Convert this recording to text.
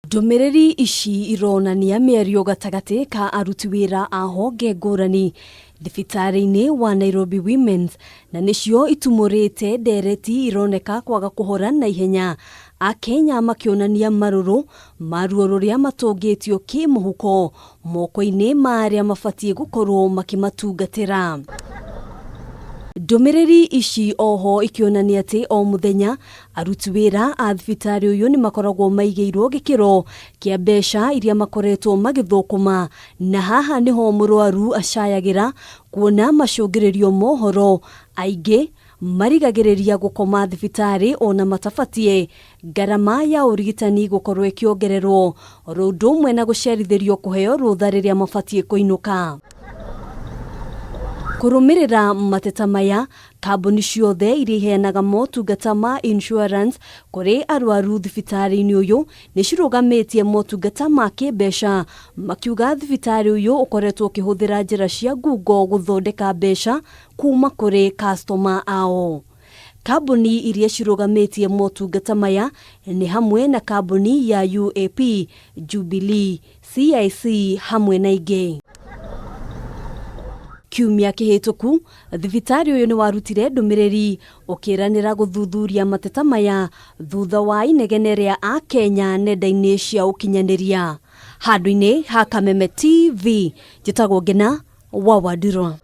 Ndumiriri ici ironania miario gatagati ka aruti wira a honge ngũrani thibitari-ini wa Nairobi Women na nicio itumurite ndereti ironeka kwaga kuhora na ihenya a Kenya makionania maruru maruo ruria matungitio kimuhuko moko-ini ma aria mabatie gukorwo makimatungatira. Ndumiriri ici oho ikionania ati o muthenya aruti wira a thibitari uyu ni makoragwo maigeirwo gikiro kia mbeca iria makoretwo magithukuma na haha niho murwaru acayagira kuona macungiririo mohoro aingi marigagiriria gukoma thibitari ona matabatie garama ya urigitani gukorwo ikiongererwo rundu umwe na gucerithirio kuheo rutha riria mabatie kuinuka. Kurumirira mateta maya, Kambuni ciothe iria iheanaga motungata ma insurance kuri arwaru thibitari-ini uyu ni cirugamitie motungata ma kimbeca makiuga thibitari uyu ukoretwo ukihuthira njira cia ngungo guthondeka mbeca kuma kuri customer ao. Kambuni iria cirugamitie motungata maya ni hamwe na kambuni ya UAP, Jubilee, CIC hamwe na ingi. Kiumia kihituku thibitari uyu ni warutire ndumiriri ukiranira guthuthuria mateta maya thutha wa inegene ria a Kenya nenda-ini cia ukinyaniria. Handu-ini ha Kameme TV, njitagwo Ngina wa Wandurwa.